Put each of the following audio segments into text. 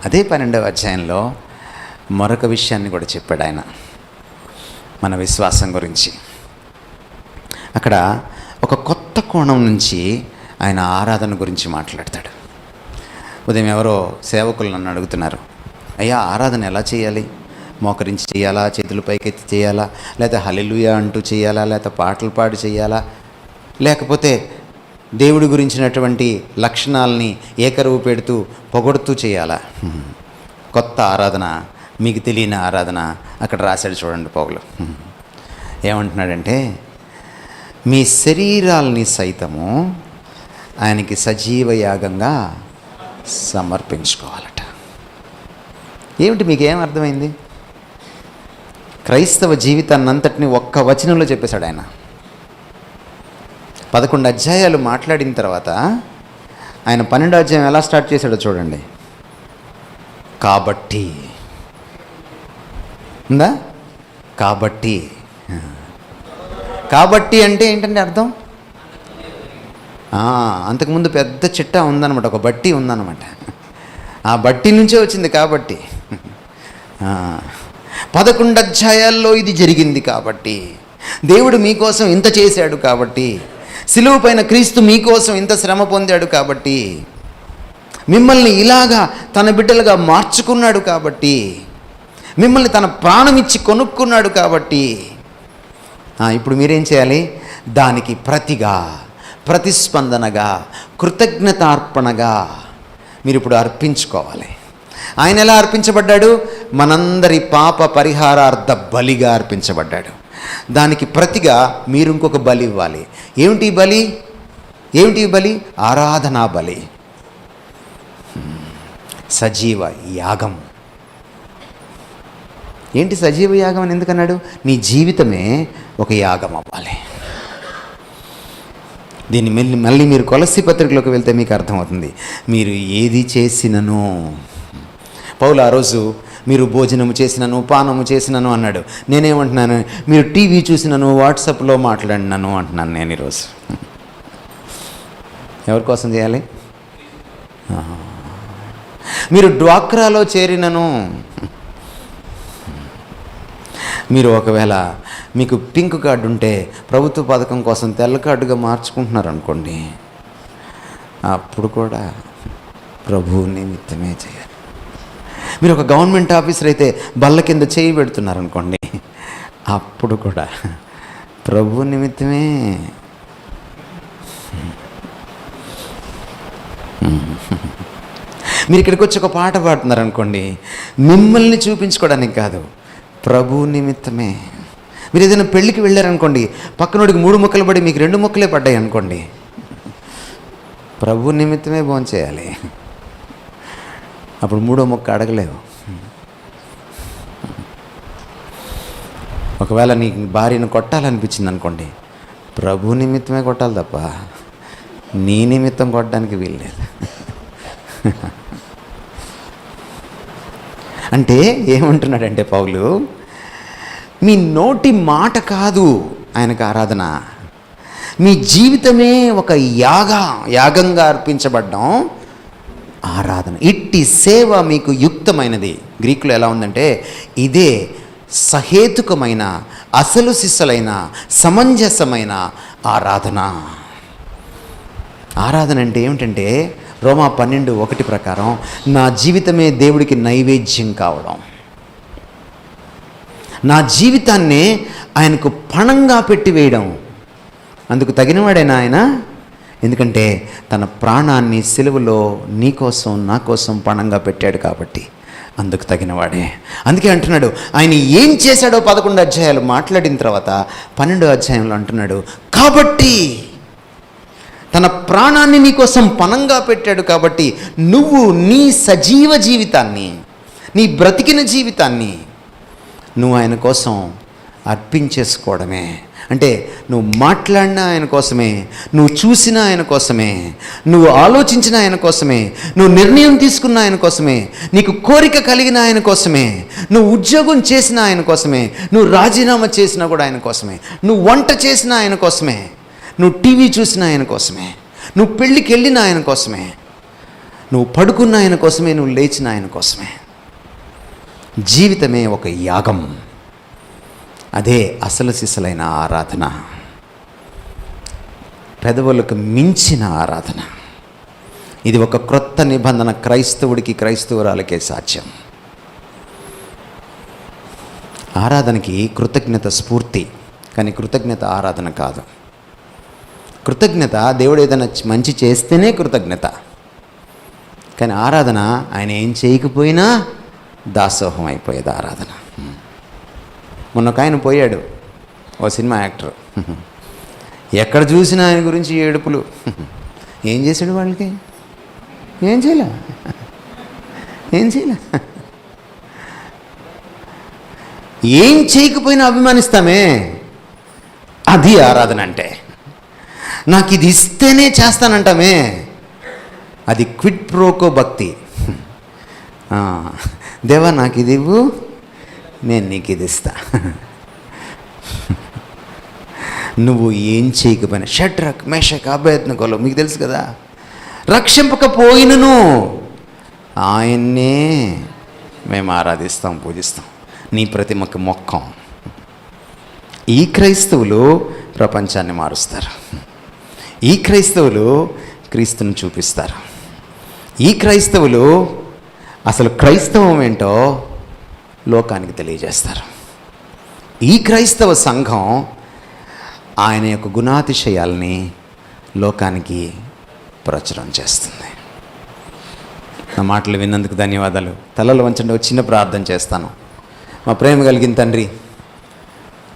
అదే 12వ అధ్యాయంలో మరొక విషయాన్ని కూడా చెప్పాడు ఆయన, మన విశ్వాసం గురించి. అక్కడ ఒక కొత్త కోణం నుంచి ఆయన ఆరాధన గురించి మాట్లాడతాడు. ఉదయం ఎవరో సేవకులు నన్ను అడుగుతున్నారు, అయ్యా ఆరాధన ఎలా చేయాలి? మోకరించి చేయాలా, చేతులు పైకెత్తి చేయాలా, లేకపోతే హల్లెలూయా అంటూ చేయాలా, లేకపోతే పాటలు పాడి చేయాలా, లేకపోతే దేవుడి గురించినటువంటి లక్షణాలని ఏకరువు పెడుతూ పొగడుతూ చేయాలా? కొత్త ఆరాధన, మీకు తెలియని ఆరాధన అక్కడ రాశాడు చూడండి పౌలు. ఏమంటున్నాడంటే, మీ శరీరాల్ని సైతము ఆయనకి సజీవ యాగంగా సమర్పించుకోవాలట. ఏమిటి మీకేం అర్థమైంది? క్రైస్తవ జీవితాన్ని అంతటిని ఒక్క వచనంలో చెప్పేశాడు ఆయన. 11 అధ్యాయాలు మాట్లాడిన తర్వాత ఆయన 12వ అధ్యాయం ఎలా స్టార్ట్ చేశాడో చూడండి. కాబట్టి ఉందా? కాబట్టి అంటే ఏంటంటే అర్థం, అంతకుముందు పెద్ద చిట్టా ఉందన్నమాట, ఒక బట్టి ఉందన్నమాట. ఆ బట్టి నుంచే వచ్చింది కాబట్టి. 11 అధ్యాయాల్లో ఇది జరిగింది కాబట్టి, దేవుడు మీకోసం ఇంత చేశాడు కాబట్టి, సిలువ పైన క్రీస్తు మీకోసం ఇంత శ్రమ పొందాడు కాబట్టి, మిమ్మల్ని ఇలాగా తన బిడ్డలుగా మార్చుకున్నాడు కాబట్టి, మిమ్మల్ని తన ప్రాణం ఇచ్చి కొనుక్కున్నాడు కాబట్టి, ఇప్పుడు మీరేం చేయాలి? దానికి ప్రతిగా, ప్రతిస్పందనగా, కృతజ్ఞతార్పణగా మీరు ఇప్పుడు అర్పించుకోవాలి. ఆయన ఎలా అర్పించబడ్డాడు? మనందరి పాప పరిహారార్థ బలిగా అర్పించబడ్డాడు. దానికి ప్రతిగా మీరు ఇంకొక బలి ఇవ్వాలి. ఏమిటి బలి? ఆరాధనా బలి, సజీవ యాగం. ఏంటి సజీవ యాగం అని ఎందుకన్నాడు? నీ జీవితమే ఒక యాగం అవ్వాలి. దీన్ని మళ్ళీ మీరు కొలస్సీ పత్రికలోకి వెళ్తే మీకు అర్థమవుతుంది. మీరు ఏది చేసినను, పౌలు ఆ రోజు మీరు భోజనము చేసినను, పానము చేసినను అన్నాడు. నేనేమంటున్నాను? మీరు టీవీ చూసినను, వాట్సాప్లో మాట్లాడినాను అంటున్నాను నేను ఈరోజు. ఎవరి కోసం చేయాలి? మీరు డ్వాక్రాలో చేరినను, మీరు ఒకవేళ మీకు పింక్ కార్డు ఉంటే ప్రభుత్వ పథకం కోసం తెల్ల కార్డుగా మార్చుకుంటున్నారు అనుకోండి, అప్పుడు కూడా ప్రభువు నిమిత్తమే చేయాలి. మీరు ఒక గవర్నమెంట్ ఆఫీసర్ అయితే బల్ల కింద చేయి పెడుతున్నారనుకోండి, అప్పుడు కూడా ప్రభు నిమిత్తమే. మీరు ఇక్కడికి వచ్చి ఒక పాట పాడుతున్నారనుకోండి, మిమ్మల్ని చూపించుకోవడానికి కాదు, ప్రభు నిమిత్తమే. మీరు ఏదైనా పెళ్ళికి వెళ్ళారనుకోండి, పక్కనోడికి 3 ముక్కలు పడి మీకు 2 ముక్కలే పడ్డాయి అనుకోండి, ప్రభు నిమిత్తమే భోంచేయాలి. అప్పుడు 3వ ముక్క అడగలేవు. ఒకవేళ నీ భార్యను కొట్టాలనిపించింది అనుకోండి, ప్రభు నిమిత్తమే కొట్టాలి తప్ప నీ నిమిత్తం కొట్టడానికి వీల్లేదు. అంటే ఏమంటున్నాడంటే పౌలు, మీ నోటి మాట కాదు ఆయనకు ఆరాధన, మీ జీవితమే ఒక యాగంగా అర్పించబడ్డం ఆరాధన. ఇట్టి సేవ మీకు యుక్తమైనది. గ్రీకులో ఎలా ఉందంటే, ఇదే సహేతుకమైన, అసలు సిస్సలైన, సమంజసమైన ఆరాధన. ఆరాధన అంటే ఏమిటంటే, రోమా 12:1 ప్రకారం నా జీవితమే దేవుడికి నైవేద్యం కావడం, నా జీవితాన్నే ఆయనకు పణంగా పెట్టివేయడం. అందుకు తగినవాడైనా ఆయన, ఎందుకంటే తన ప్రాణాన్ని సిలువలో నీ కోసం నా కోసం పణంగా పెట్టాడు కాబట్టి అందుకు తగినవాడే. అందుకే అంటున్నాడు, ఆయన ఏం చేశాడో 11 అధ్యాయాలు మాట్లాడిన తర్వాత 12వ అధ్యాయంలో అంటున్నాడు, కాబట్టి తన ప్రాణాన్ని నీ కోసం పణంగా పెట్టాడు కాబట్టి నువ్వు నీ సజీవ జీవితాన్ని, నీ బ్రతికిన జీవితాన్ని నువ్వు ఆయన కోసం అర్పించేసుకోవడమే. అంటే నువ్వు మాట్లాడినా ఆయన కోసమే, నువ్వు చూసినా ఆయన కోసమే, నువ్వు ఆలోచించిన ఆయన కోసమే, నువ్వు నిర్ణయం తీసుకున్న ఆయన కోసమే, నీకు కోరిక కలిగిన ఆయన కోసమే, నువ్వు ఉద్యోగం చేసిన ఆయన కోసమే, నువ్వు రాజీనామా చేసినా కూడా ఆయన కోసమే, నువ్వు వంట చేసిన ఆయన కోసమే, నువ్వు టీవీ చూసిన ఆయన కోసమే, నువ్వు పెళ్ళికి వెళ్ళిన ఆయన కోసమే, నువ్వు పడుకున్న ఆయన కోసమే, నువ్వు లేచిన ఆయన కోసమే. జీవితమే ఒక యాగం. అదే అసలు సిసలైన ఆరాధన, పెదవులకు మించిన ఆరాధన. ఇది ఒక క్రొత్త నిబంధన క్రైస్తవుడికి, క్రైస్తవురాలకే సాధ్యం. ఆరాధనకి కృతజ్ఞత స్ఫూర్తి, కానీ కృతజ్ఞత ఆరాధన కాదు. కృతజ్ఞత దేవుడు ఏదైనా మంచి చేస్తేనే కృతజ్ఞత, కానీ ఆరాధన ఆయన ఏం చేయకపోయినా దాసోహం అయిపోయేది ఆరాధన. మొన్న ఒక ఆయన పోయాడు, ఓ సినిమా యాక్టర్. ఎక్కడ చూసినా ఆయన గురించి ఏడుపులు. ఏం చేశాడు వాళ్ళకి? ఏం చేయలే. ఏం చేయకపోయినా అభిమానిస్తామే. అది ఆరాధన అంటే. నాకు ఇది ఇస్తేనే చేస్తానంటామే, అది క్విడ్ ప్రోకో భక్తి. దేవా నాకు ఇది ఇవ్వు, నేను నీకు ఇది ఇస్తా. నువ్వు ఏం చేయకపోయినా, షడ్రక్ మేషక్ అబేద్నెగోలు మీకు తెలుసు కదా, రక్షింపకపోయినను ఆయన్నే మేము ఆరాధిస్తాం, పూజిస్తాం, నీ ప్రతిమకు మొక్కం. ఈ క్రైస్తవులు ప్రపంచాన్ని మారుస్తారు. ఈ క్రైస్తవులు క్రీస్తుని చూపిస్తారు. ఈ క్రైస్తవులు అసలు క్రైస్తవం ఏంటో లోకానికి తెలియజేస్తారు. ఈ క్రైస్తవ సంఘం ఆయన యొక్క గుణాతిశయాల్ని లోకానికి ప్రచురం చేస్తుంది. నా మాటలు విన్నందుకు ధన్యవాదాలు. తలలు వంచండి, ఒక చిన్న ప్రార్థన చేస్తాను. మా ప్రేమ కలిగిన తండ్రి,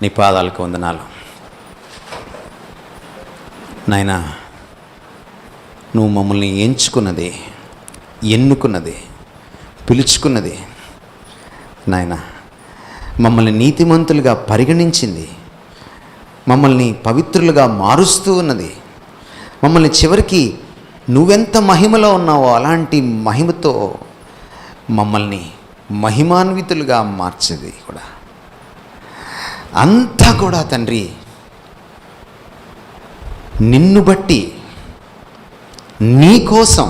నీ పాదాలకు వందనాలు. నాయనా, నువ్వు మమ్మల్ని ఎంచుకున్నది, ఎన్నుకున్నది, పిలుచుకున్నది నాయనా, మమ్మల్ని నీతిమంతులుగా పరిగణించింది, మమ్మల్ని పవిత్రులుగా మారుస్తూ ఉన్నది, మమ్మల్ని చివరికి నువ్వెంత మహిమలో ఉన్నావో అలాంటి మహిమతో మమ్మల్ని మహిమాన్వితులుగా మార్చేది కూడా. అంతా కూడా తండ్రి నిన్ను బట్టి, నీ కోసం,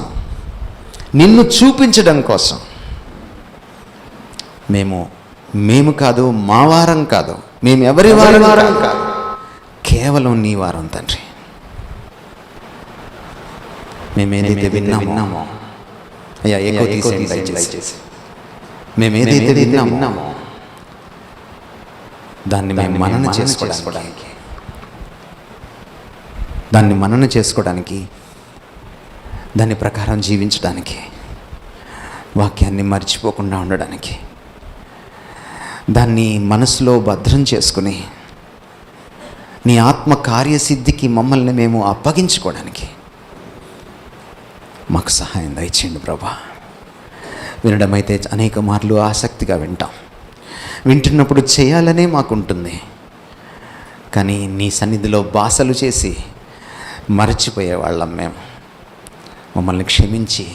నిన్ను చూపించడం కోసం. మేము కాదు, మా వారం కాదు, మేము ఎవరి వారం కాదు, కేవలం నీ వారం తండ్రి. మేమేదైతే విన్నామో అయ్యా, ఎక్కువ దయచేసి మేమేదైతే విన్నామో దాన్ని మేము మనన చేసుకోవడానికి, దాని ప్రకారం జీవించడానికి, వాక్యాన్ని మర్చిపోకుండా ఉండడానికి, దాన్ని మనసులో భద్రం చేసుకుని నీ ఆత్మ కార్యసిద్ధికి మమ్మల్ని మేము అప్పగించుకోవడానికి మాకు సహాయం దయచేయండి ప్రభా. వినడమైతే అనేక మార్లు ఆసక్తిగా వింటాం, వింటున్నప్పుడు చేయాలనే మాకుంటుంది, కానీ నీ సన్నిధిలో బాసలు చేసి మరచిపోయేవాళ్ళం మేము. మమ్మల్ని క్షమించి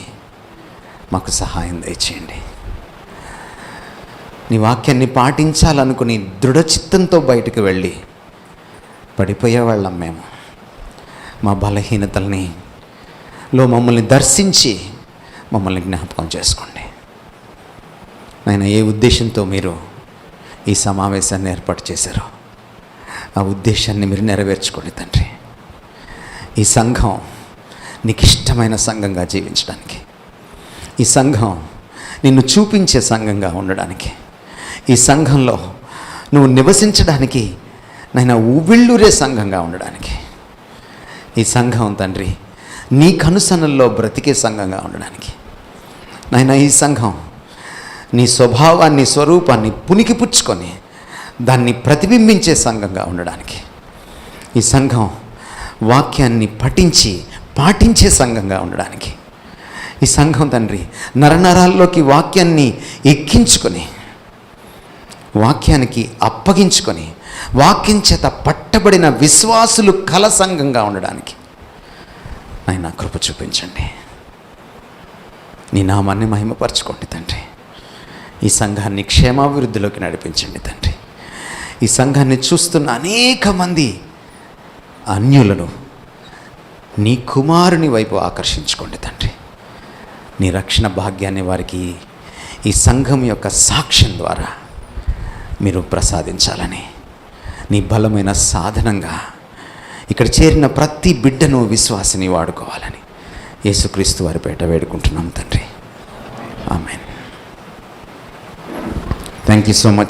మాకు సహాయం దయచేయండి. నీ వాక్యాన్ని పాటించాలనుకుని దృఢచిత్తంతో బయటకు వెళ్ళి పడిపోయేవాళ్ళం మేము. మా బలహీనతల్ని మమ్మల్ని దర్శించి మమ్మల్ని జ్ఞాపకం చేసుకోండి నాయన. ఏ ఉద్దేశంతో మీరు ఈ సమావేశాన్ని ఏర్పాటు చేశారో ఆ ఉద్దేశాన్ని మీరు నెరవేర్చుకోండి తండ్రి. ఈ సంఘం నీకు ఇష్టమైన సంఘంగా జీవించడానికి, ఈ సంఘం నిన్ను చూపించే సంఘంగా ఉండడానికి, ఈ సంఘంలో నువ్వు నివసించడానికి నాయన ఉవ్విళ్ళూరే సంఘంగా ఉండడానికి, ఈ సంఘం తండ్రి నీ కనుసనల్లో బ్రతికే సంఘంగా ఉండడానికి నాయన, ఈ సంఘం నీ స్వభావాన్ని, స్వరూపాన్ని పుణికిపుచ్చుకొని దాన్ని ప్రతిబింబించే సంఘంగా ఉండడానికి, ఈ సంఘం వాక్యాన్ని పఠించి పాటించే సంఘంగా ఉండడానికి, ఈ సంఘం తండ్రి నరనరాల్లోకి వాక్యాన్ని ఎక్కించుకొని, వాక్యానికి అప్పగించుకొని, వాక్యం చేత పట్టబడిన విశ్వాసులు కల సంఘంగా ఉండడానికి ఆయన కృప చూపించండి. నీ నామాన్ని మహిమపరచుకోండి తండ్రి. ఈ సంఘాన్ని క్షేమాభివృద్ధిలోకి నడిపించండి తండ్రి. ఈ సంఘాన్ని చూస్తున్న అనేక మంది అన్యులను నీ కుమారుని వైపు ఆకర్షించుకోండి తండ్రి. నీ రక్షణ భాగ్యాన్ని వారికి ఈ సంఘం యొక్క సాక్ష్యం ద్వారా మీరు ప్రసాదించాలని, నీ బలమైన సాధనంగా ఇక్కడ చేరిన ప్రతి బిడ్డను విశ్వాసిని వాడుకోవాలని యేసుక్రీస్తు వారి పేట వేడుకుంటున్నాం తండ్రి. Amen. Thank you so much.